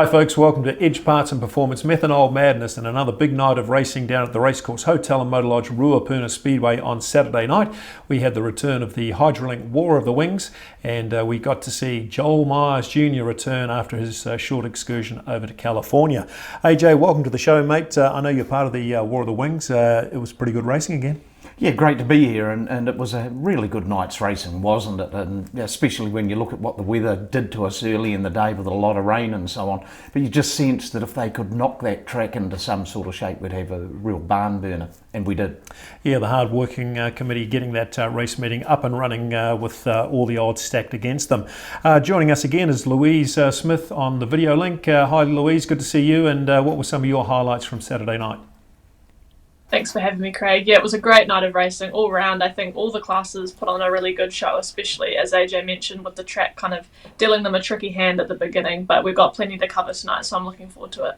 Hi folks, welcome to Edge Parts and Performance Methanol Madness and another big night of racing down at the Racecourse Hotel and Motor Lodge Ruapuna Speedway on Saturday night. We had the return of the Hydralink War of the Wings, and we got to see Joel Myers Jr. return after his short excursion over to California. AJ, welcome to the show, mate. I know you're part of the War of the Wings. It was pretty good racing again. Yeah, great to be here, and it was a really good night's racing, wasn't it? And especially when you look at what the weather did to us early in the day with a lot of rain and so on. But you just sensed that if they could knock that track into some sort of shape, we'd have a real barn burner, and we did. Yeah, the hard-working committee getting that race meeting up and running with all the odds stacked against them. Joining us again is Louise Smith on the video link. Hi Louise, good to see you, and what were some of your highlights from Saturday night? Thanks for having me, Craig. Yeah, it was a great night of racing all round. I think all the classes put on a really good show, especially, as AJ mentioned, with the track kind of dealing them a tricky hand at the beginning. But we've got plenty to cover tonight, so I'm looking forward to it.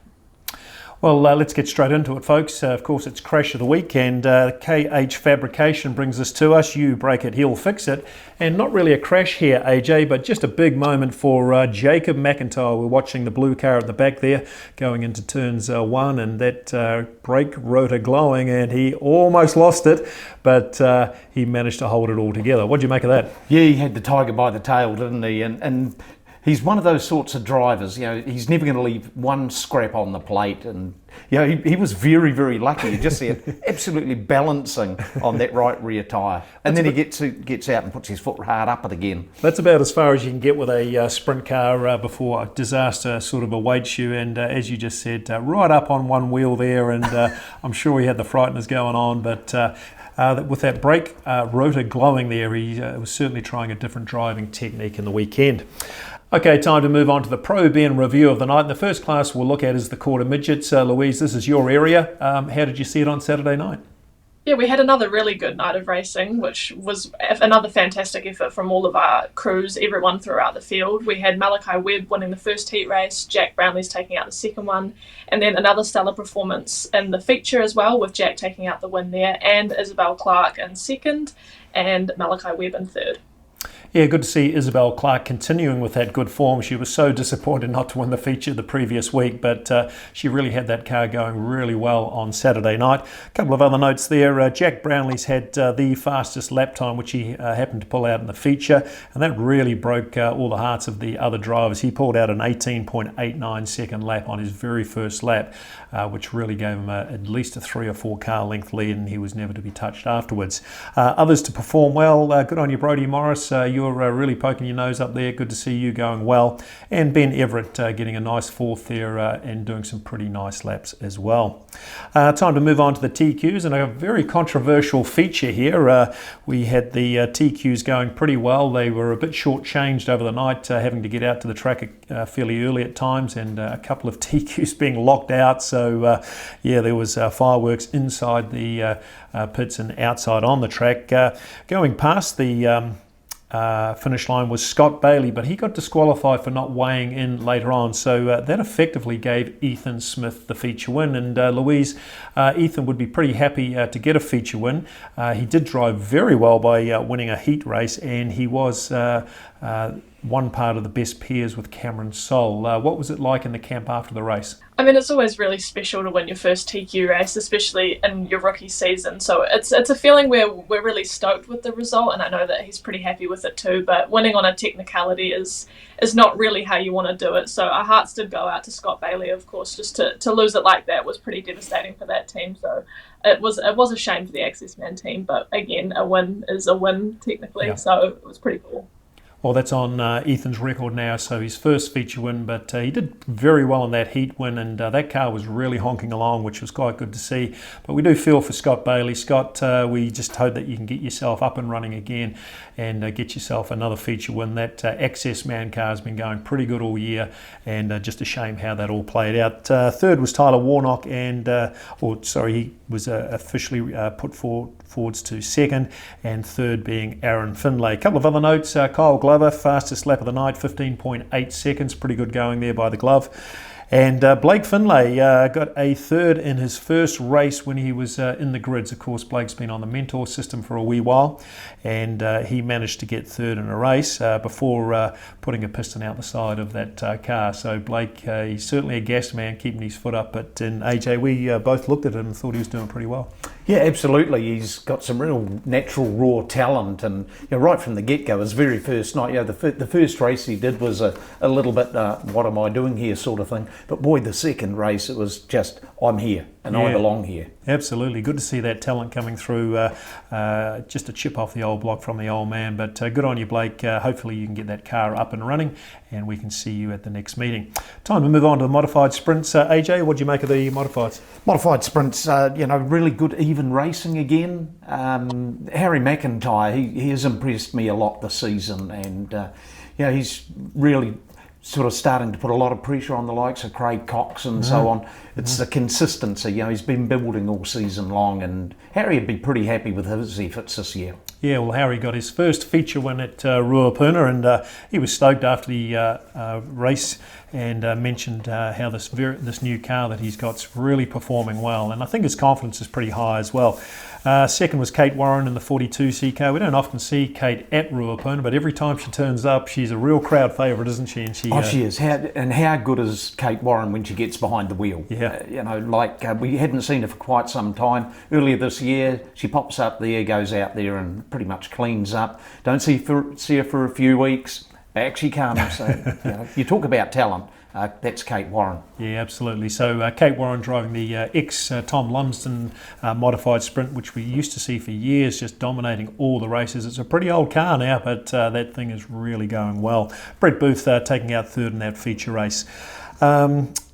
Well, let's get straight into it, folks. Of course, it's Crash of the Week, and KH Fabrication brings this to us. You break it, he'll fix it. And not really a crash here, AJ, but just a big moment for Jacob McIntyre. We're watching the blue car at the back there going into turns 1, and that brake rotor glowing, and he almost lost it, but he managed to hold it all together. What do you make of that? Yeah, he had the tiger by the tail, didn't he? And he's one of those sorts of drivers, he's never going to leave one scrap on the plate. And, he was very, very lucky. You just see it absolutely balancing on that right rear tyre. And then he gets out and puts his foot hard up it again. That's about as far as you can get with a sprint car before disaster sort of awaits you. And as you just said, right up on one wheel there. And I'm sure he had the frighteners going on, but with that brake rotor glowing there, he was certainly trying a different driving technique in the weekend. Okay, time to move on to the Pro Ben review of the night. And the first class we'll look at is the quarter midgets. Louise, this is your area. How did you see it on Saturday night? Yeah, we had another really good night of racing, which was another fantastic effort from all of our crews, everyone throughout the field. We had Malachi Webb winning the first heat race, Jack Brownlee's taking out the second one, and then another stellar performance in the feature as well, with Jack taking out the win there, and Isabel Clark in second, and Malachi Webb in third. Yeah, good to see Isabel Clark continuing with that good form. She was so disappointed not to win the feature the previous week, but she really had that car going really well on Saturday night. A couple of other notes there. Jack Brownlee's had the fastest lap time, which he happened to pull out in the feature, and that really broke all the hearts of the other drivers. He pulled out an 18.89 second lap on his very first lap, which really gave him at least a 3 or 4 car length lead, and he was never to be touched afterwards. Others to perform well. Good on you, Brodie Morris. You're really poking your nose up there. Good to see you going well. And Ben Everett getting a nice fourth there and doing some pretty nice laps as well. Time to move on to the TQs, and a very controversial feature here. We had the TQs going pretty well. They were a bit shortchanged over the night, having to get out to the track fairly early at times, and a couple of TQs being locked out. So there was fireworks inside the pits and outside on the track. Going past the finish line was Scott Bailey, but he got disqualified for not weighing in later on, so that effectively gave Ethan Smith the feature win. And Louise, Ethan would be pretty happy to get a feature win. He did drive very well by winning a heat race, and he was one part of the best pairs with Cameron Soul. What was it like in the camp after the race? I mean, it's always really special to win your first TQ race, especially in your rookie season. So it's a feeling where we're really stoked with the result, and I know that he's pretty happy with it too. But winning on a technicality is not really how you want to do it. So our hearts did go out to Scott Bailey, of course. Just to lose it like that was pretty devastating for that team. So it was a shame for the Access Man team. But again, a win is a win technically. Yeah. So it was pretty cool. Well, that's on Ethan's record now, so his first feature win, but he did very well in that heat win, and that car was really honking along, which was quite good to see. But we do feel for Scott Bailey. Scott, we just hope that you can get yourself up and running again and get yourself another feature win. That Access Man car has been going pretty good all year, and just a shame how that all played out. Third was Tyler Warnock, and he was officially put forwards to second, and third being Aaron Finlay. A couple of other notes. Kyle Glover, fastest lap of the night, 15.8 seconds. Pretty good going there by the Glove. And Blake Finlay got a third in his first race when he was in the grids. Of course, Blake's been on the mentor system for a wee while, and he managed to get third in a race before putting a piston out the side of that car. So Blake, he's certainly a gas man, keeping his foot up. But in AJ, we both looked at him and thought he was doing pretty well. Yeah, absolutely. He's got some real natural raw talent, and right from the get-go, his very first night, the first race he did was a little bit, what am I doing here sort of thing. But boy, the second race, it was just, I'm here and I belong here. Absolutely. Good to see that talent coming through, just a chip off the old block from the old man. But good on you, Blake. Hopefully you can get that car up and running and we can see you at the next meeting. Time to move on to the modified sprints. AJ, what do you make of the modifieds? Modified sprints, really good even racing again. Harry McIntyre, he has impressed me a lot this season, and he's really sort of starting to put a lot of pressure on the likes of Craig Cox and so on. It's the consistency. He's been building all season long, and Harry would be pretty happy with his efforts this year. Yeah, well, Harry got his first feature win at Ruapuna, and he was stoked after the race, and mentioned how this new car that he's got's really performing well, and I think his confidence is pretty high as well. Second was Kate Warren in the 42C car. We don't often see Kate at Ruapuna, but every time she turns up, she's a real crowd favourite, isn't she? And she is. How good is Kate Warren when she gets behind the wheel? Yeah. We hadn't seen her for quite some time. Earlier this year, she pops up there, goes out there and pretty much cleans up. Don't see her for a few weeks. Back she comes. So, you talk about talent. That's Kate Warren. Yeah, absolutely. So Kate Warren driving the ex-Tom Lumsden modified sprint, which we used to see for years, just dominating all the races. It's a pretty old car now, but that thing is really going well. Brett Booth taking out third in that feature race.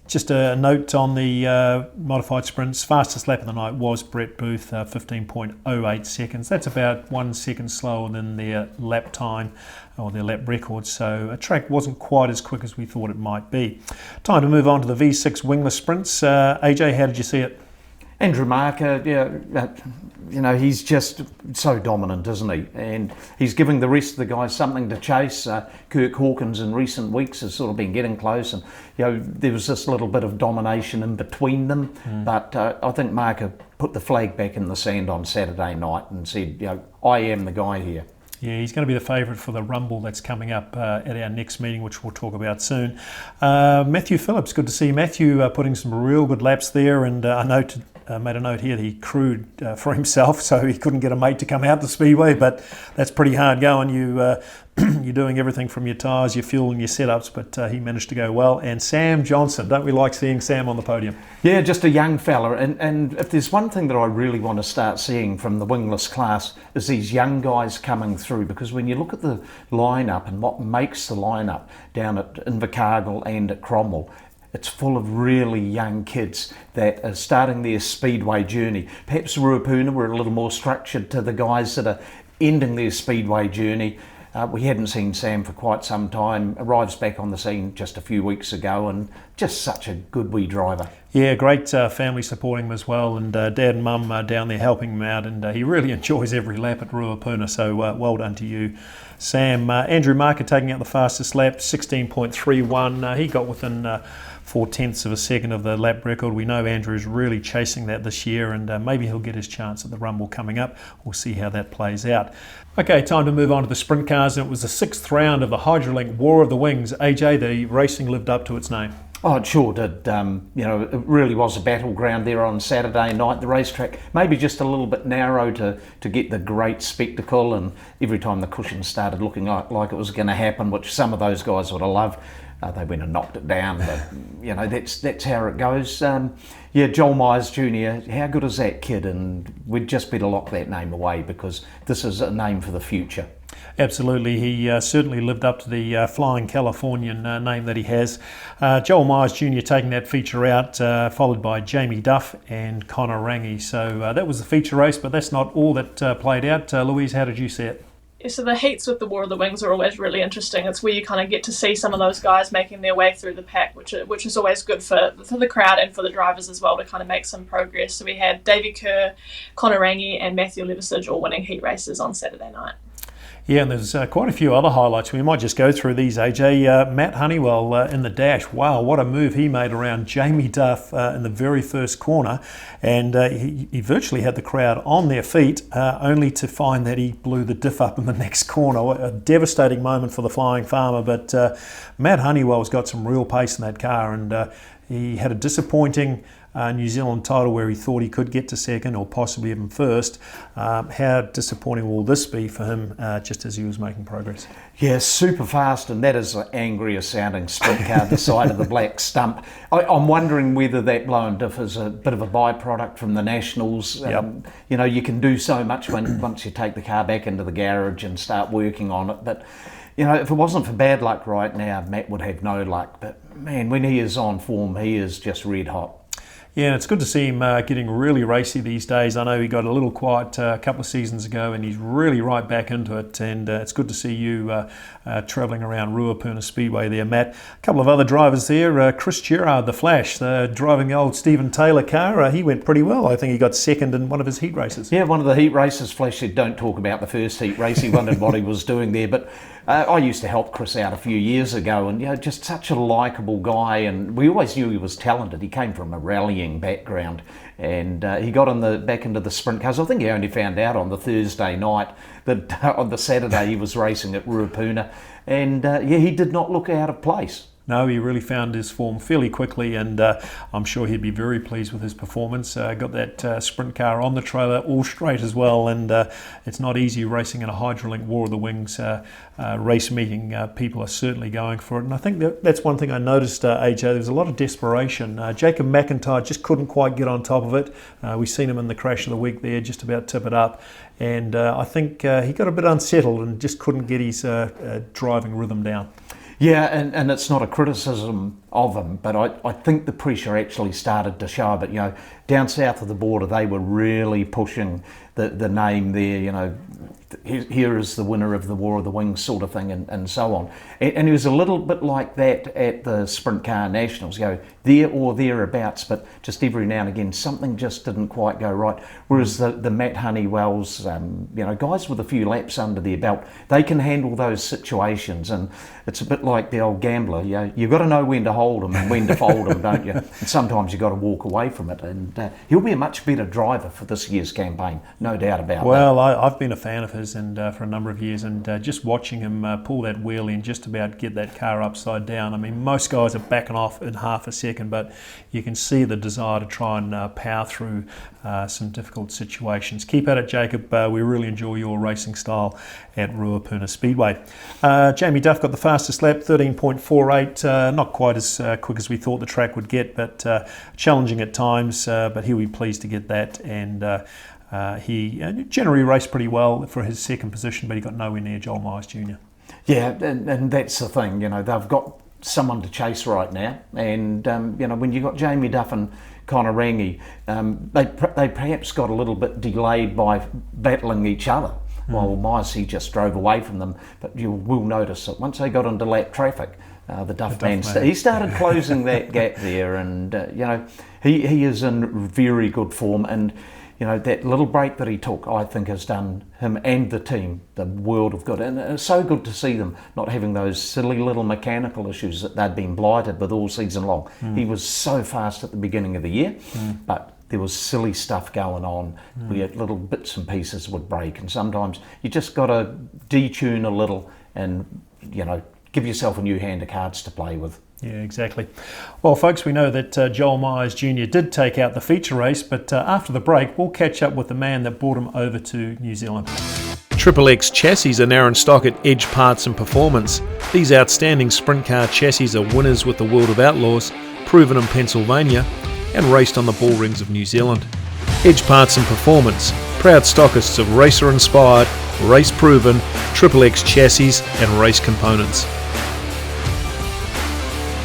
Just a note on the modified sprints. Fastest lap of the night was Brett Booth, 15.08 seconds. That's about 1 second slower than their lap time or their lap record. So a track wasn't quite as quick as we thought it might be. Time to move on to the V6 wingless sprints. AJ, how did you see it? Andrew Marker, he's just so dominant, isn't he? And he's giving the rest of the guys something to chase. Kirk Hawkins in recent weeks has sort of been getting close, and there was this little bit of domination in between them. But I think Marker put the flag back in the sand on Saturday night and said, I am the guy here. Yeah, he's going to be the favourite for the Rumble that's coming up at our next meeting, which we'll talk about soon. Matthew Phillips, good to see Matthew putting some real good laps there, and I made a note here that he crewed for himself, so he couldn't get a mate to come out to Speedway, but that's pretty hard going. You're doing everything from your tyres, your fuel and your setups, but he managed to go well. And Sam Johnson, don't we like seeing Sam on the podium? Yeah, just a young fella, and if there's one thing that I really want to start seeing from the wingless class is these young guys coming through, because when you look at the lineup and what makes the lineup down at Invercargill and at Cromwell, it's full of really young kids that are starting their Speedway journey. Perhaps Ruapuna were a little more structured to the guys that are ending their Speedway journey. We hadn't seen Sam for quite some time. Arrives back on the scene just a few weeks ago, and just such a good wee driver. Yeah, great family supporting him as well, and Dad and Mum are down there helping him out, and he really enjoys every lap at Ruapuna, so well done to you, Sam. Andrew Marker taking out the fastest lap, 16.31. He got within 0.4 of a second of the lap record. We know Andrew's really chasing that this year, and maybe he'll get his chance at the Rumble coming up. We'll see how that plays out. Okay, time to move on to the sprint cars, and it was the 6th round of the Hydrolink War of the Wings. AJ, the racing lived up to its name. Oh, it sure did. It really was a battleground there on Saturday night. The racetrack maybe just a little bit narrow to get the great spectacle, and every time the cushion started looking like it was going to happen, which some of those guys would have loved, they went and knocked it down. But that's how it goes. Joel Myers Jr., how good is that kid? And we'd just better lock that name away, because this is a name for the future. Absolutely, he certainly lived up to the Flying Californian name that he has. Joel Myers Jr. taking that feature out, followed by Jamie Duff and Connor Rangi. So that was the feature race, but that's not all that played out. Louise, how did you see it? Yeah, so the heats with the War of the Wings are always really interesting. It's where you kind of get to see some of those guys making their way through the pack, which is always good for the crowd and for the drivers as well, to kind of make some progress. So we had Davey Kerr, Connor Rangi and Matthew Levisage all winning heat races on Saturday night. Yeah, and there's quite a few other highlights. We might just go through these, AJ. Matt Honeywell in the dash. Wow, what a move he made around Jamie Duff in the very first corner. And he virtually had the crowd on their feet, only to find that he blew the diff up in the next corner. A devastating moment for the Flying Farmer. But Matt Honeywell's got some real pace in that car, and he had a disappointing New Zealand title where he thought he could get to second or possibly even first. How disappointing will this be for him just as he was making progress? Yeah, super fast, and that is the angriest sounding sprint car, the side of the black stump. I'm wondering whether that blown diff is a bit of a byproduct from the Nationals. Yep. You know, you can do so much once you take the car back into the garage and start working on it, but you know, if it wasn't for bad luck right now, Matt would have no luck. But man, when he is on form, he is just red hot. Yeah, it's good to see him getting really racy these days. I know he got a little quiet a couple of seasons ago, and he's really right back into it. And it's good to see you travelling around Ruapuna Speedway there, Matt. A couple of other drivers there. Chris Gerard, the Flash, driving the old Stephen Taylor car. He went pretty well. I think he got second in one of his heat races. Yeah, one of the heat races. Flash said, don't talk about the first heat race. He wondered what he was doing there. But I used to help Chris out a few years ago, and you know, just such a likeable guy. And we always knew he was talented. He came from a rallying background, and he got back into the sprint cars. I think he only found out on the Thursday night that on the Saturday he was racing at Ruapuna, and he did not look out of place. No, he really found his form fairly quickly, and I'm sure he'd be very pleased with his performance. Got that sprint car on the trailer all straight as well, and it's not easy racing in a Hydrolink War of the Wings race meeting. People are certainly going for it, and I think that's one thing I noticed, AJ. There's a lot of desperation. Jacob McIntyre just couldn't quite get on top of it. We've seen him in the crash of the week there, just about tip it up, and I think he got a bit unsettled and just couldn't get his driving rhythm down. Yeah, and it's not a criticism of him, but I think the pressure actually started to show. But, you know, down south of the border, they were really pushing the name there, you know, here is the winner of the War of the Wings sort of thing, and so on. And he was a little bit like that at the Sprint Car Nationals, you know, there or thereabouts, but just every now and again, something just didn't quite go right. Whereas the Matt Honeywells, you know, guys with a few laps under their belt, they can handle those situations, and it's a bit like the old gambler, you know, you've got to know when to hold them and when to fold them, don't you? And sometimes you've got to walk away from it, and he'll be a much better driver for this year's campaign, no doubt about that. Well, I've been a fan of his and for a number of years, and just watching him pull that wheelie and just about get that car upside down. I mean, most guys are backing off in half a second, but you can see the desire to try and power through some difficult situations. Keep at it, Jacob. We really enjoy your racing style at Ruapuna Speedway. Jamie Duff got the fastest lap, 13.48. Not quite as quick as we thought the track would get, but challenging at times, but he'll be pleased to get that. And he generally raced pretty well for his second position, but he got nowhere near Joel Myers Jr. Yeah, and that's the thing, you know, they've got someone to chase right now, and you know, when you got Jamie Duff and Connor Rangi, they perhaps got a little bit delayed by battling each other. While Myers, he just drove away from them, but you will notice that once they got into lap traffic, the Duff man, he started closing that gap there, and you know, he is in very good form, and you know, that little break that he took, I think, has done him and the team the world of good. And it's so good to see them not having those silly little mechanical issues that they'd been blighted with all season long. He was so fast at the beginning of the year, but there was silly stuff going on where little bits and pieces would break. And sometimes you just got to detune a little and, you know, give yourself a new hand of cards to play with. Yeah, exactly. Well, folks, we know that Joel Myers Jr. did take out the feature race, but after the break, we'll catch up with the man that brought him over to New Zealand. Triple X chassis are now in stock at Edge Parts and Performance. These outstanding sprint car chassis are winners with the World of Outlaws, proven in Pennsylvania, and raced on the bull rings of New Zealand. Edge Parts and Performance, proud stockists of racer-inspired, race-proven Triple X chassis and race components.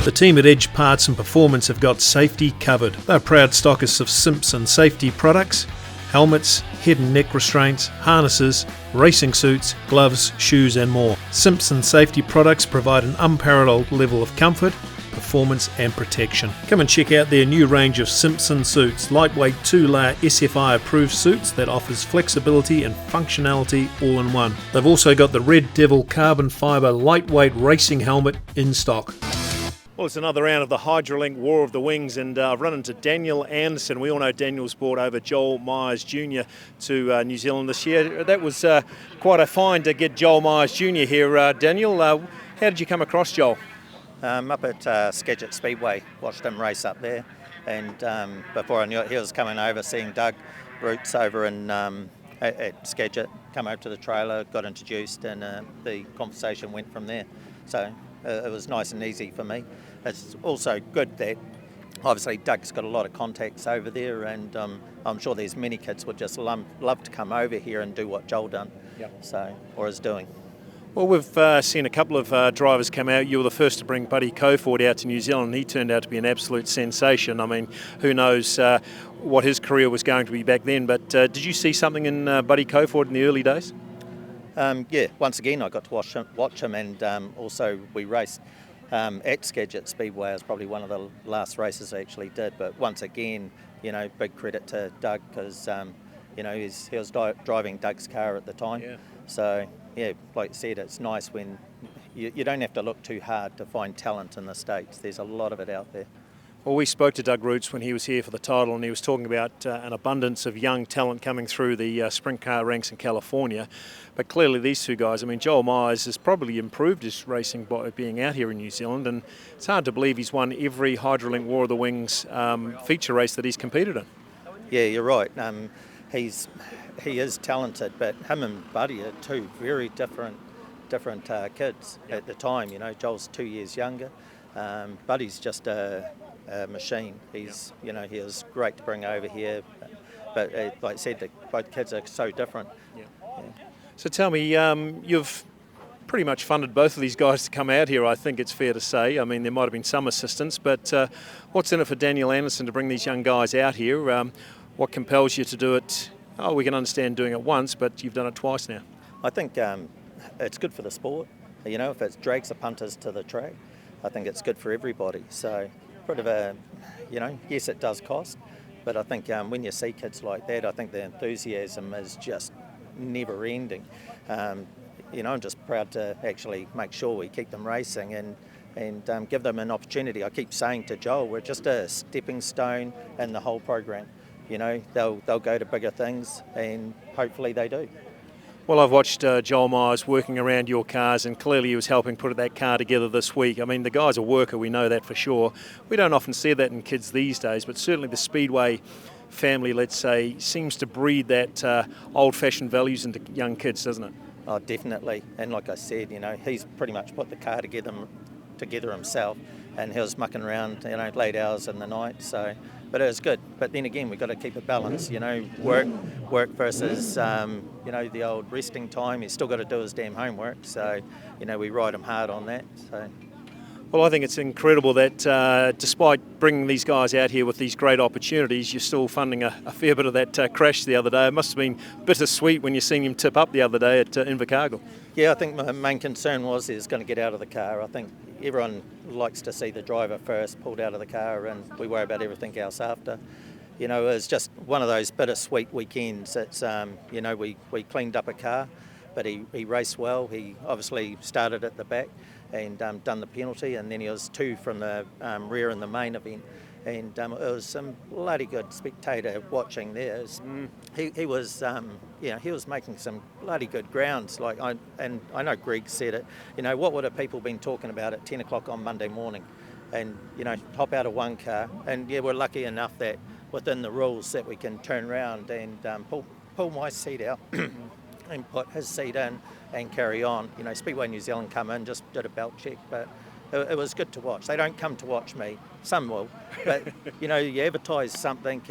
The team at Edge Parts and Performance have got safety covered. They're proud stockists of Simpson safety products, helmets, head and neck restraints, harnesses, racing suits, gloves, shoes and more. Simpson safety products provide an unparalleled level of comfort, performance and protection. Come and check out their new range of Simpson suits, lightweight 2-layer SFI approved suits that offers flexibility and functionality all in one. They've also got the Red Devil carbon fibre lightweight racing helmet in stock. Well, it's another round of the Hydrolink War of the Wings, and I've run into Daniel Anderson. We all know Daniel's brought over Joel Myers Jr. to New Zealand this year. That was quite a find to get Joel Myers Jr. here. Daniel, how did you come across Joel? Up at Skagit Speedway, watched him race up there, and before I knew it, he was coming over, seeing Doug Roots over in at Skagit, come over to the trailer, got introduced, and the conversation went from there. So it was nice and easy for me. It's also good that obviously Doug's got a lot of contacts over there, and I'm sure there's many kids would just love to come over here and do what Joel done, or is doing. Well, we've seen a couple of drivers come out. You were the first to bring Buddy Coforth out to New Zealand, and he turned out to be an absolute sensation. I mean, who knows what his career was going to be back then, but did you see something in Buddy Coforth in the early days? Yeah, once again I got to watch him, and also we raced at Skagit Speedway. It was probably one of the last races I actually did, but once again, big credit to Doug, because he was driving Doug's car at the time. Yeah. So yeah, like you said, it's nice when you don't have to look too hard to find talent in the States. There's a lot of it out there. Well, we spoke to Doug Roots when he was here for the title, and he was talking about an abundance of young talent coming through the sprint car ranks in California. But clearly these two guys, I mean, Joel Myers has probably improved his racing by being out here in New Zealand, and it's hard to believe he's won every Hydrolink War of the Wings feature race that he's competed in. Yeah, you're right. He is talented, but him and Buddy are two very different kids at the time. Joel's 2 years younger. Buddy's just a machine. He was great to bring over here, but like I said, both kids are so different. Yeah. So tell me, you've pretty much funded both of these guys to come out here, I think it's fair to say. I mean, there might have been some assistance, but what's in it for Daniel Anderson to bring these young guys out here? What compels you to do it? Oh, we can understand doing it once, but you've done it twice now. I think it's good for the sport. If it drags the punters to the track, I think it's good for everybody. So, bit of a, yes, it does cost, but I think when you see kids like that, I think the enthusiasm is just never ending. I'm just proud to actually make sure we keep them racing and give them an opportunity. I keep saying to Joel, we're just a stepping stone in the whole program. They'll go to bigger things, and hopefully they do. Well, I've watched Joel Myers working around your cars, and clearly he was helping put that car together this week. I mean, the guy's a worker, we know that for sure. We don't often see that in kids these days, but certainly the Speedway family, let's say, seems to breed that old-fashioned values into young kids, doesn't it? Oh, definitely. And like I said, he's pretty much put the car together himself, and he was mucking around, late hours in the night. So, but it was good. But then again, we've got to keep a balance. Work versus the old resting time. He's still got to do his damn homework. So, we ride him hard on that. So. Well, I think it's incredible that despite bringing these guys out here with these great opportunities, you're still funding a fair bit of that crash the other day. It must have been bittersweet when you seen him tip up the other day at Invercargill. Yeah, I think my main concern was he was going to get out of the car. I think everyone likes to see the driver first pulled out of the car, and we worry about everything else after. It was just one of those bittersweet weekends. It's we cleaned up a car, but he raced well. He obviously started at the back and done the penalty, and then he was 2 from the rear in the main event, and it was some bloody good spectator watching there. He was he was making some bloody good grounds. I know Greg said it. What would have people been talking about at 10 o'clock on Monday morning? And hop out of one car, and we're lucky enough that within the rules that we can turn around and pull my seat out and put his seat in and carry on. Speedway New Zealand come in, just did a belt check, but it was good to watch. They don't come to watch me. Some will, but you advertise something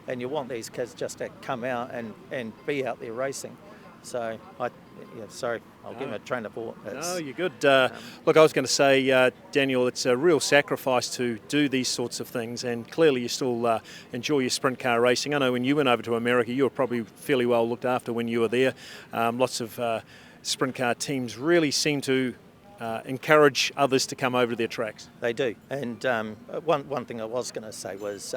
and you want these kids just to come out and be out there racing. So sorry, I'll give him a train of thought. No, you're good. Look, I was going to say, Daniel, it's a real sacrifice to do these sorts of things, and clearly you still enjoy your sprint car racing. I know when you went over to America, you were probably fairly well looked after when you were there. Lots of sprint car teams really seem to encourage others to come over to their tracks. They do. And one thing I was going to say was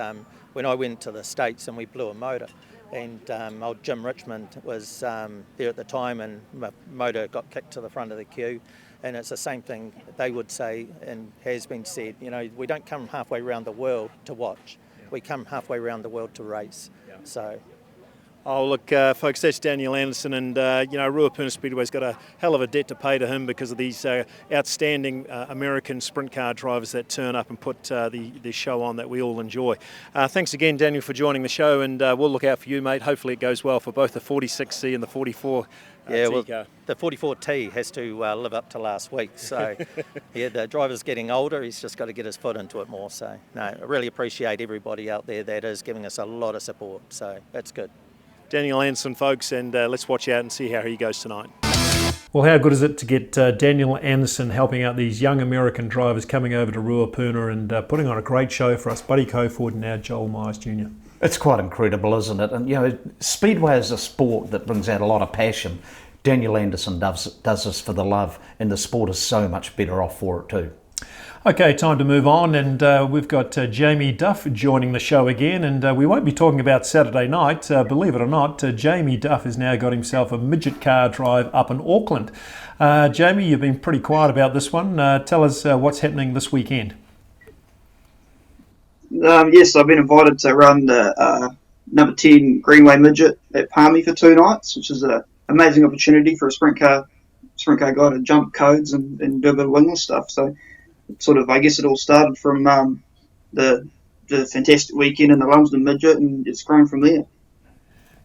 when I went to the States and we blew a motor, and old Jim Richmond was there at the time, and my motor got kicked to the front of the queue. And it's the same thing they would say, and has been said, we don't come halfway around the world to watch. We come halfway around the world to race. So. Oh, look, folks, that's Daniel Anderson, and, Ruapuna Speedway's got a hell of a debt to pay to him because of these outstanding American sprint car drivers that turn up and put the show on that we all enjoy. Thanks again, Daniel, for joining the show, and we'll look out for you, mate. Hopefully it goes well for both the 46C and the 44 T car. The 44T has to live up to last week, so the driver's getting older. He's just got to get his foot into it more. So, no, I really appreciate everybody out there that is giving us a lot of support, so that's good. Daniel Anderson, folks, and let's watch out and see how he goes tonight. Well, how good is it to get Daniel Anderson helping out these young American drivers coming over to Ruapuna and putting on a great show for us, Buddy Coforth and now Joel Myers Jr. It's quite incredible, isn't it? And, Speedway is a sport that brings out a lot of passion. Daniel Anderson does this for the love, and the sport is so much better off for it too. Okay, time to move on, and we've got Jamie Duff joining the show again, and we won't be talking about Saturday night. Believe it or not, Jamie Duff has now got himself a midget car drive up in Auckland. Jamie, you've been pretty quiet about this one. Tell us what's happening this weekend. Yes, I've been invited to run the number 10 Greenway midget at Palmy for 2 nights, which is an amazing opportunity for a sprint car guy to jump codes and do a bit of wingless stuff. So sort of, I guess it all started from the fantastic weekend in the Lumsden midget, and it's grown from there.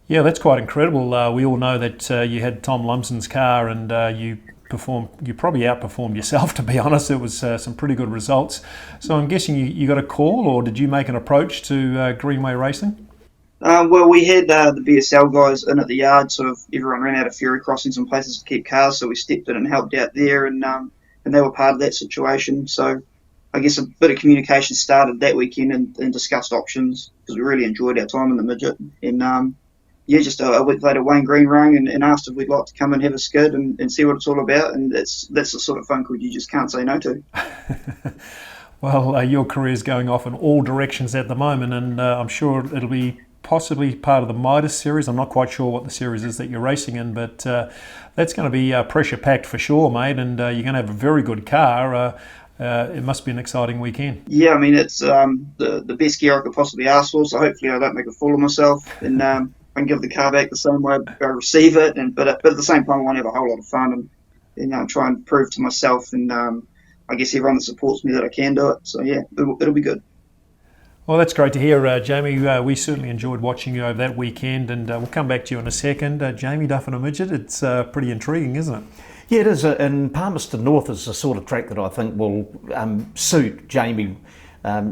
Yeah, that's quite incredible. We all know that you had Tom Lumsden's car, and you probably outperformed yourself, to be honest. It was some pretty good results. So I'm guessing you got a call, or did you make an approach to Greenway Racing? Well, we had the BSL guys in at the yard. Sort of everyone ran out of ferry crossings and places to keep cars, so we stepped in and helped out there, and they were part of that situation. So I guess a bit of communication started that weekend and discussed options, because we really enjoyed our time in the midget. And just a week later, Wayne Green rang and asked if we'd like to come and have a skid and see what it's all about. And that's the sort of phone call you just can't say no to. Well, your career's going off in all directions at the moment, and I'm sure it'll be possibly part of the Midas series. I'm not quite sure what the series is that you're racing in, but that's going to be pressure-packed for sure, mate, and you're going to have a very good car. It must be an exciting weekend. Yeah, I mean, it's the best gear I could possibly ask for, so hopefully I don't make a fool of myself, and I can give the car back the same way I receive it, but at the same time I want to have a whole lot of fun and try and prove to myself and I guess everyone that supports me that I can do it. So yeah, it'll be good. Well, that's great to hear, Jamie. We certainly enjoyed watching you over that weekend, and we'll come back to you in a second. Jamie Duff and a midget, it's pretty intriguing, isn't it? Yeah, it is. And Palmerston North is the sort of track that I think will suit Jamie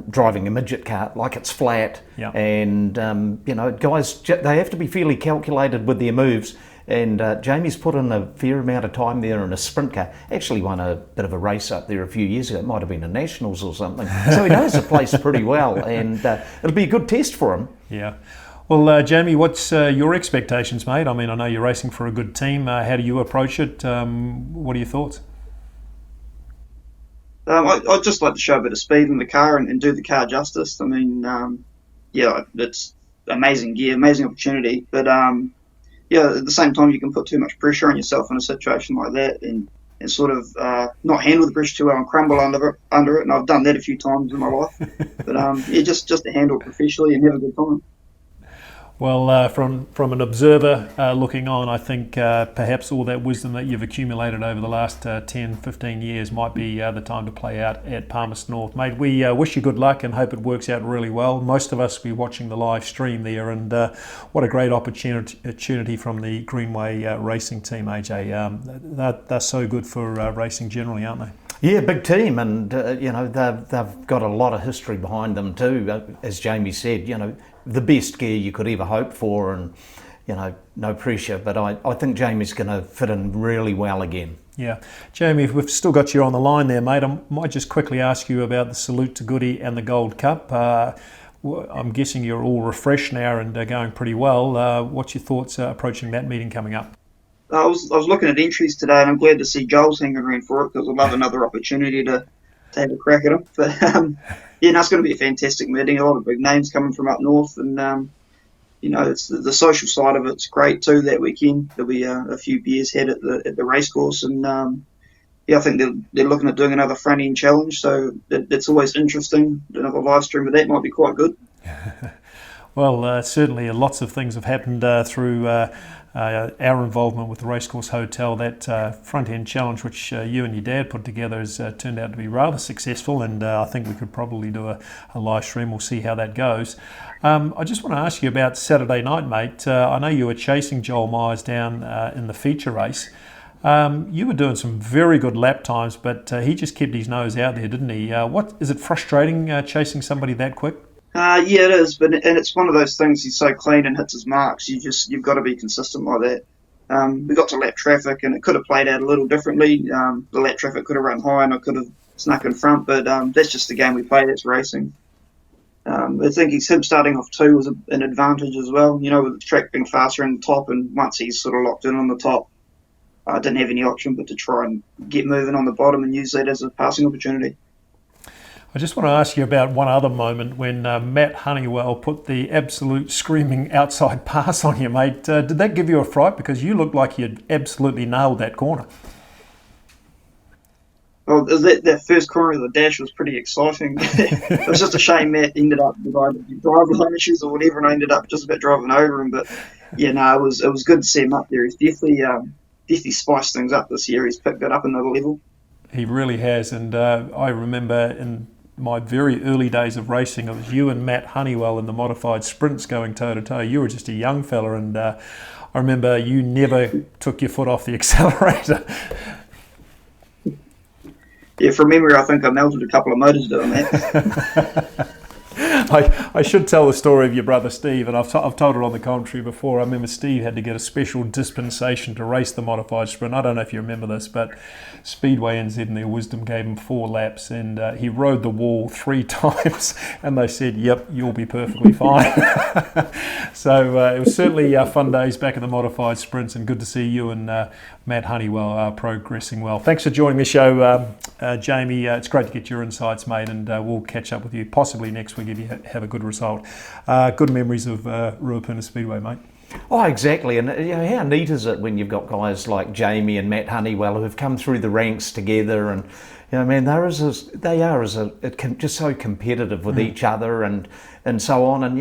driving a midget car. Like, it's flat, and guys, they have to be fairly calculated with their moves. And Jamie's put in a fair amount of time there in a sprint car. Actually won a bit of a race up there a few years ago. It might have been a Nationals or something. So he knows the place pretty well, and it'll be a good test for him. Yeah. Well, Jamie, what's your expectations, mate? I mean, I know you're racing for a good team. How do you approach it? What are your thoughts? I'd just like to show a bit of speed in the car and do the car justice. I mean, it's amazing gear, amazing opportunity, but at the same time, you can put too much pressure on yourself in a situation like that and sort of not handle the pressure too well and crumble under it. And I've done that a few times in my life. But just to handle it professionally and have a good time. Well, from an observer looking on, I think perhaps all that wisdom that you've accumulated over the last 10, 15 years might be the time to play out at Palmerston North. Mate, we wish you good luck and hope it works out really well. Most of us will be watching the live stream there, and what a great opportunity from the Greenway racing team, AJ. They're so good for racing generally, aren't they? Yeah, big team, and they've got a lot of history behind them too. As Jamie said, the best gear you could ever hope for, and no pressure. But I think Jamie's going to fit in really well again. Yeah, Jamie, if we've still got you on the line there, mate, I might just quickly ask you about the Salute to Goody and the Gold Cup. I'm guessing you're all refreshed now and going pretty well. What's your thoughts approaching that meeting coming up? I was looking at entries today, and I'm glad to see Joel's hanging around for it because I'd love another opportunity to have a crack at him. But yeah, no, it's going to be a fantastic meeting. A lot of big names coming from up north, and it's the social side of it's great too. That weekend there'll be a few beers had at the racecourse, and yeah, I think they're looking at doing another front end challenge, so that's always interesting. Another live stream of that might be quite good. Well, certainly lots of things have happened through our involvement with the Racecourse Hotel. That front end challenge, which you and your dad put together, has turned out to be rather successful, and I think we could probably do a live stream. We'll see how that goes. I just want to ask you about Saturday night, mate. I know you were chasing Joel Myers down in the feature race. You were doing some very good lap times, but he just kept his nose out there, didn't he? What is it frustrating chasing somebody that quick? Yeah, it is, and it's one of those things. He's so clean and hits his marks. You've got to be consistent like that. We got to lap traffic, and it could have played out a little differently. The lap traffic could have run high, and I could have snuck in front, but that's just the game we play. That's racing. I think him starting off 2 was an advantage as well. With the track being faster in the top, and once he's sort of locked in on the top, I didn't have any option but to try and get moving on the bottom and use that as a passing opportunity. I just want to ask you about one other moment when Matt Honeywell put the absolute screaming outside pass on you, mate. Did that give you a fright? Because you looked like you'd absolutely nailed that corner. Well, that first corner of the dash was pretty exciting. It was just a shame Matt ended up with driver issues or whatever, and I ended up just about driving over him. But yeah, no, it was good to see him up there. He's definitely spiced things up this year. He's picked it up another level. He really has, and I remember in my very early days of racing, it was you and Matt Honeywell in the modified sprints going toe-to-toe. You were just a young fella, and I remember you never took your foot off the accelerator. Yeah, from memory, I think I melted a couple of motors doing that. I should tell the story of your brother Steve, and I've told it on the commentary before. I remember Steve had to get a special dispensation to race the modified sprint. I don't know if you remember this, but Speedway NZ in their wisdom gave him 4 laps, and he rode the wall 3 times, and they said, yep, you'll be perfectly fine. So it was certainly fun days back in the modified sprints, and good to see you and Matt Honeywell progressing well. Thanks for joining the show, Jamie. It's great to get your insights, mate, and we'll catch up with you possibly next week if you have a good result. Good memories of Ruapuna Speedway, mate. Oh, exactly. And how neat is it when you've got guys like Jamie and Matt Honeywell who have come through the ranks together, and man, they are just so competitive with each other and so on. And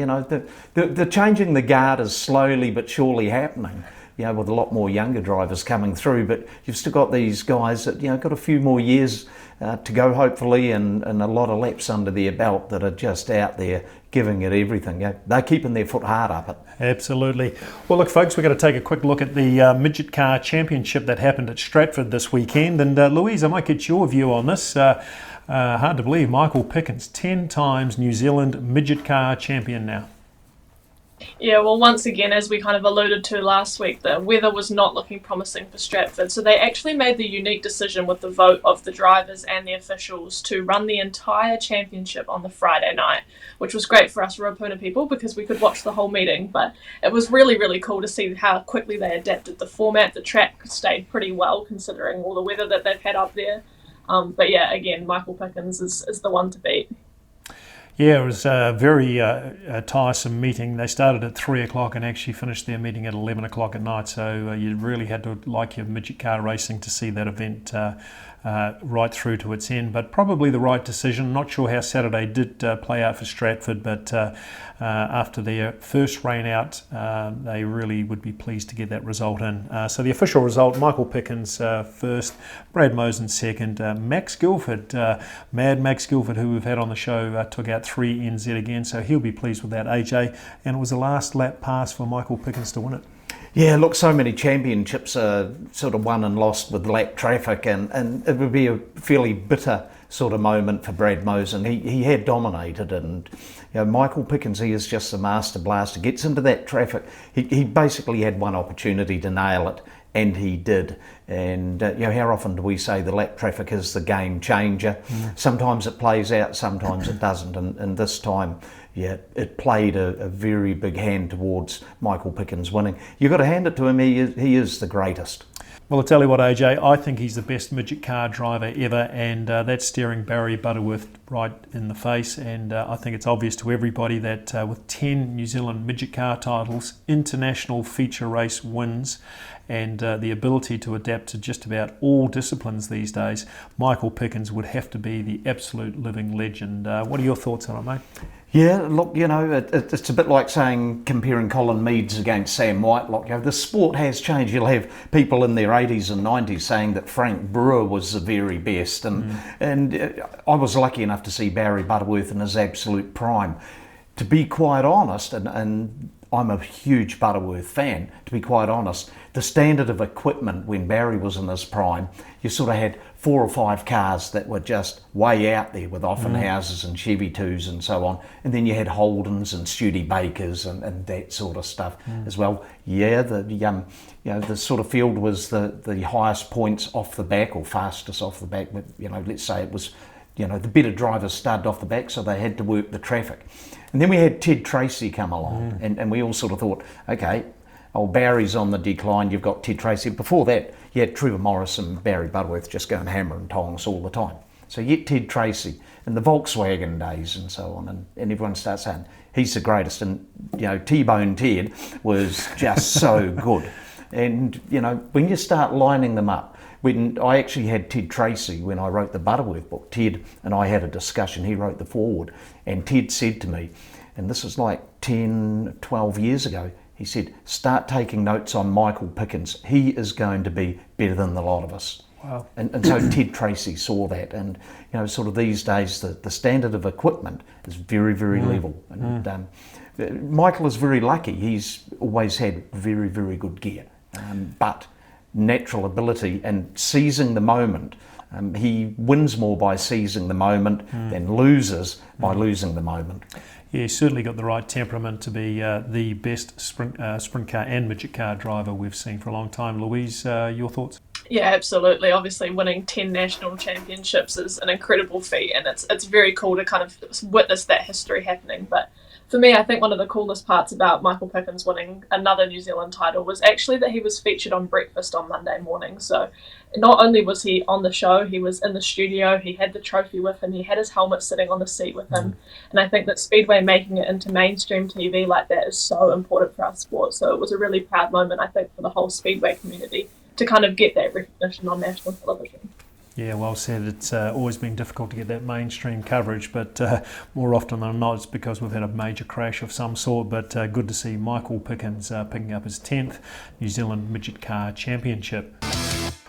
the changing the guard is slowly but surely happening. With a lot more younger drivers coming through, but you've still got these guys that got a few more years to go, hopefully, and a lot of laps under their belt that are just out there giving it everything. They're keeping their foot hard up it. Absolutely. Well, look, folks, we're going to take a quick look at the Midget Car Championship that happened at Stratford this weekend, and Louise, I might get your view on this. Hard to believe, Michael Pickens, 10 times New Zealand Midget Car Champion now. Yeah, well, once again, as we kind of alluded to last week, the weather was not looking promising for Stratford, so they actually made the unique decision with the vote of the drivers and the officials to run the entire championship on the Friday night, which was great for us Ruapuna people because we could watch the whole meeting, but it was really, really cool to see how quickly they adapted the format. The track stayed pretty well considering all the weather that they've had up there. But yeah, again, Michael Pickens is the one to beat. Yeah, it was a very tiresome meeting. They started at 3 o'clock and actually finished their meeting at 11 o'clock at night. So you really had to like your midget car racing to see that event right through to its end. But probably the right decision. Not sure how Saturday did play out for Stratford, but after their first rain out, they really would be pleased to get that result in. So the official result, Michael Pickens first, Brad Mosen second, Max Guilford, Mad Max Guilford, who we've had on the show, took out 3 NZ again, so he'll be pleased with that, AJ. And it was the last lap pass for Michael Pickens to win it. Yeah, look, so many championships are sort of won and lost with lap traffic, and it would be a fairly bitter sort of moment for Brad Mosen. He had dominated, and Michael Pickens, he is just a master blaster. Gets into that traffic. He basically had one opportunity to nail it, and he did. And how often do we say the lap traffic is the game changer? Sometimes it plays out, sometimes it doesn't. And this time, yeah, it played a very big hand towards Michael Pickens winning. You've got to hand it to him, he is the greatest. Well, I'll tell you what, AJ, I think he's the best midget car driver ever, and that's staring Barry Butterworth right in the face. And I think it's obvious to everybody that with 10 New Zealand midget car titles, international feature race wins, and the ability to adapt to just about all disciplines these days, Michael Pickens would have to be the absolute living legend. What are your thoughts on it, mate? Yeah, look, it's a bit like comparing Colin Meads against Sam Whitelock. The sport has changed. You'll have people in their 80s and 90s saying that Frank Brewer was the very best. And I was lucky enough to see Barry Butterworth in his absolute prime. To be quite honest, and I'm a huge Butterworth fan, to be quite honest, the standard of equipment when Barry was in his prime, you sort of had 4 or 5 cars that were just way out there with Offenhauses and Chevy 2s and so on. And then you had Holdens and Studebakers and that sort of stuff as well. Yeah, the sort of field was the highest points off the back or fastest off the back. But, let's say it was, the better drivers started off the back, so they had to work the traffic. And then we had Ted Tracy come along, and we all sort of thought, okay, Barry's on the decline, you've got Ted Tracy. Before that, you had Trevor Morris and Barry Butterworth just going hammer and tongs all the time. So you get Ted Tracy and the Volkswagen days and so on, and everyone starts saying, he's the greatest. And, T-Bone Ted was just so good. And, when you start lining them up, when I actually had Ted Tracy, when I wrote the Butterworth book, Ted and I had a discussion, he wrote the foreword, and Ted said to me, and this is like 10, 12 years ago, he said, start taking notes on Michael Pickens. He is going to be better than the lot of us. Wow. And so Ted Tracy saw that. And, sort of these days, the standard of equipment is very, very level. And Michael is very lucky. He's always had very, very good gear. But natural ability and seizing the moment. He wins more by seizing the moment than loses by losing the moment. Yeah, he's certainly got the right temperament to be the best sprint car and midget car driver we've seen for a long time. Louise, your thoughts? Yeah, absolutely. Obviously, winning 10 national championships is an incredible feat, and it's very cool to kind of witness that history happening. But for me, I think one of the coolest parts about Michael Pickens winning another New Zealand title was actually that he was featured on breakfast on Monday morning. So not only was he on the show, he was in the studio, he had the trophy with him, he had his helmet sitting on the seat with him. And I think that Speedway making it into mainstream TV like that is so important for our sport. So it was a really proud moment, I think, for the whole Speedway community to kind of get that recognition on national television. Yeah, well said. It's always been difficult to get that mainstream coverage, but more often than not it's because we've had a major crash of some sort. But good to see Michael Pickens picking up his 10th New Zealand Midget Car Championship.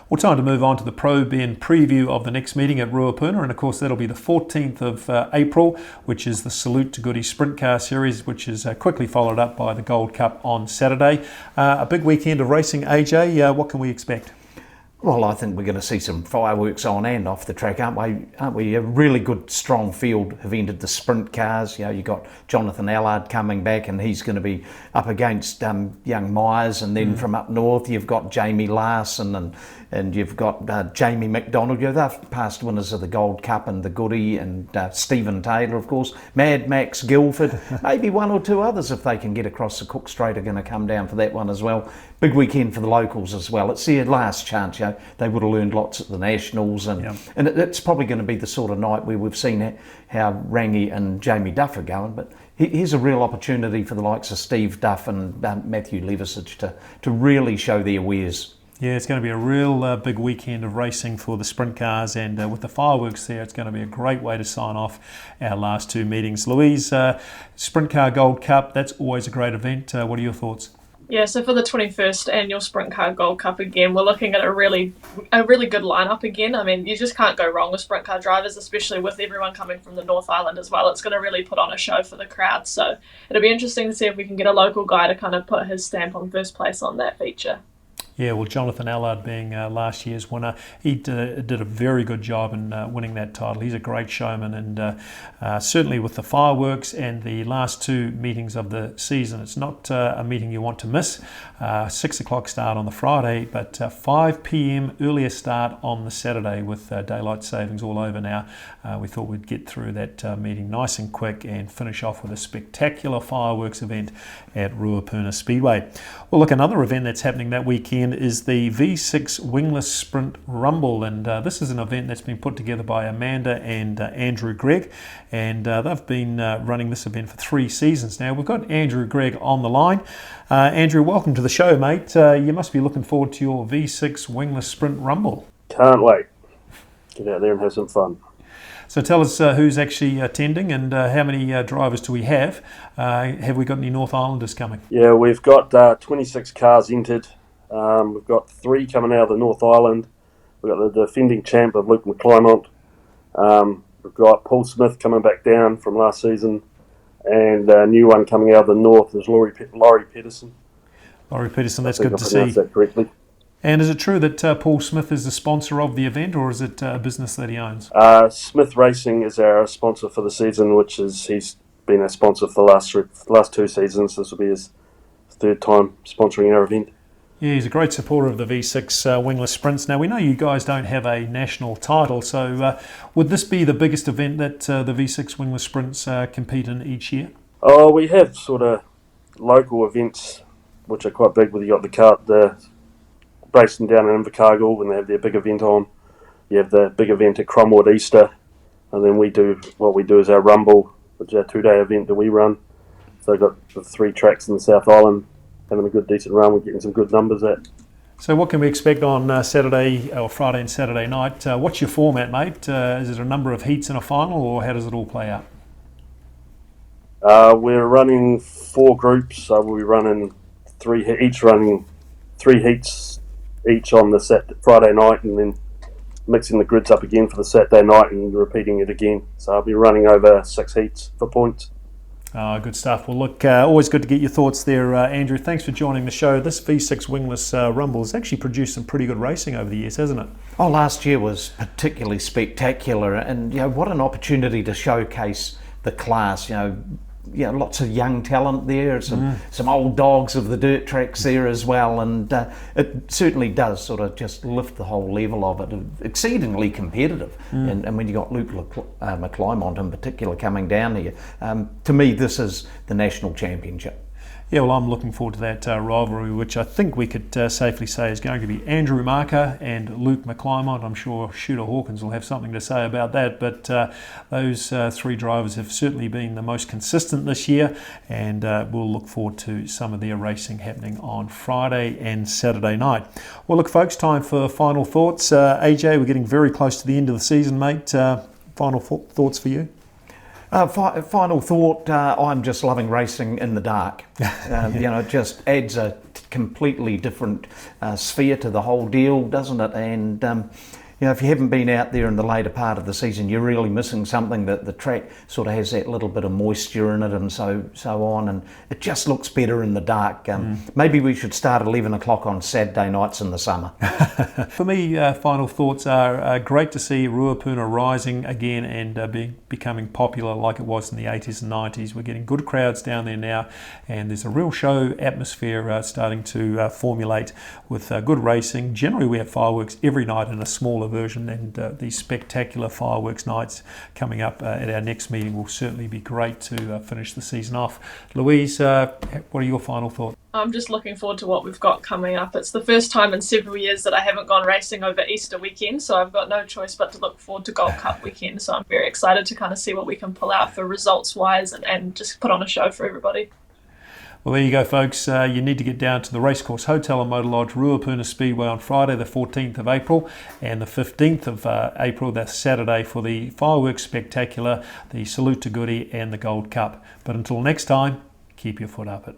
Well, time to move on to the Pro Ben preview of the next meeting at Ruapuna, and of course that'll be the 14th of April, which is the Salute to Goody Sprint Car Series, which is quickly followed up by the Gold Cup on Saturday. A big weekend of racing, AJ. What can we expect? Well, I think we're going to see some fireworks on and off the track, aren't we? A really good, strong field have entered the sprint cars. You've got Jonathan Allard coming back, and he's going to be up against young Myers. And then from up north, you've got Jamie Larson and you've got Jamie McDonald. They're past winners of the Gold Cup and the Goody, and Stephen Taylor, of course. Mad Max Guildford, maybe one or two others if they can get across the Cook Strait are going to come down for that one as well. Big weekend for the locals as well. It's their last chance. They would have learned lots at the Nationals, and it's probably going to be the sort of night where we've seen how Rangi and Jamie Duff are going. But here's a real opportunity for the likes of Steve Duff and Matthew Levisage to really show their wares. Yeah, it's going to be a real big weekend of racing for the sprint cars, and with the fireworks there, it's going to be a great way to sign off our last two meetings. Louise, Sprint Car Gold Cup, that's always a great event. What are your thoughts? Yeah, so for the 21st annual Sprint Car Gold Cup again, we're looking at a really good lineup again. I mean, you just can't go wrong with sprint car drivers, especially with everyone coming from the North Island as well. It's going to really put on a show for the crowd. So it'll be interesting to see if we can get a local guy to kind of put his stamp on first place on that feature. Yeah, well, Jonathan Allard being last year's winner, he did a very good job in winning that title. He's a great showman, and certainly with the fireworks and the last two meetings of the season, it's not a meeting you want to miss. 6 o'clock start on the Friday, but 5 p.m. earlier start on the Saturday with daylight savings all over now. We thought we'd get through that meeting nice and quick and finish off with a spectacular fireworks event at Ruapuna Speedway. Well, look, another event that's happening that weekend is the V6 Wingless Sprint Rumble, and this is an event that's been put together by Amanda and Andrew Gregge, and they've been running this event for 3 seasons now. We've got Andrew Gregge on the line. Andrew, welcome to the show, mate. You must be looking forward to your V6 Wingless Sprint Rumble. Can't wait. Get out there and have some fun. So tell us who's actually attending and how many drivers do we have? Have we got any North Islanders coming? Yeah, we've got 26 cars entered. We've got 3 coming out of the North Island. We've got the defending champ of Luke McClymont. We've got Paul Smith coming back down from last season. And a new one coming out of the North is Laurie Pedersen. Laurie Pedersen, that's I think good to I see. pronounced that correctly. And is it true that Paul Smith is the sponsor of the event, or is it a business that he owns? Smith Racing is our sponsor for the season, which is he's been our sponsor for the last 2 seasons. This will be his 3rd time sponsoring our event. Yeah, he's a great supporter of the V6 Wingless Sprints. Now, we know you guys don't have a national title, so would this be the biggest event that the V6 Wingless Sprints compete in each year? Oh, we have sort of local events which are quite big. You got the racing down in Invercargill when they have their big event on. You have the big event at Cromwood Easter, and then we do our Rumble, which is our 2-day event that we run. So we've got the 3 tracks in the South Island, having a good decent run. We're getting some good numbers at. So what can we expect on Saturday or Friday and Saturday night? What's your format, mate? Is it a number of heats and a final, or how does it all play out? We're running 4 groups, so we'll be running 3 heats each on the Friday night, and then mixing the grids up again for the Saturday night and repeating it again. So I'll be running over 6 heats for points. Good stuff. Well, look, always good to get your thoughts there, Andrew. Thanks for joining the show. This V6 Wingless Rumble has actually produced some pretty good racing over the years, hasn't it? Oh, last year was particularly spectacular, and what an opportunity to showcase the class. Lots of young talent there, some old dogs of the dirt tracks there as well, and it certainly does sort of just lift the whole level of it. Exceedingly competitive, and when you got Luke McClymont in particular coming down here, to me this is the national championship. Yeah, well, I'm looking forward to that rivalry, which I think we could safely say is going to be Andrew Marker and Luke McClymont. I'm sure Shooter Hawkins will have something to say about that, but those 3 drivers have certainly been the most consistent this year, and we'll look forward to some of their racing happening on Friday and Saturday night. Well, look, folks, time for final thoughts. AJ, we're getting very close to the end of the season, mate. Final thoughts for you? Final thought, I'm just loving racing in the dark. It just adds a completely different sphere to the whole deal, doesn't it? And if you haven't been out there in the later part of the season, you're really missing something. That the track sort of has that little bit of moisture in it and so on, and it just looks better in the dark. Maybe we should start at 11 o'clock on Saturday nights in the summer. For me, final thoughts are great to see Ruapuna rising again and becoming popular like it was in the 80s and 90s. We're getting good crowds down there now, and there's a real show atmosphere starting to formulate with good racing. Generally, we have fireworks every night in a smaller version, and these spectacular fireworks nights coming up at our next meeting will certainly be great to finish the season off. Louise, what are your final thoughts? I'm just looking forward to what we've got coming up. It's the first time in several years that I haven't gone racing over Easter weekend, so I've got no choice but to look forward to Gold Cup weekend. So I'm very excited to kind of see what we can pull out for results-wise and just put on a show for everybody. Well, there you go, folks. You need to get down to the Racecourse Hotel and Motor Lodge, Ruapuna Speedway on Friday the 14th of April and the 15th of April, that's Saturday, for the Fireworks Spectacular, the Salute to Goody and the Gold Cup. But until next time, keep your foot up it.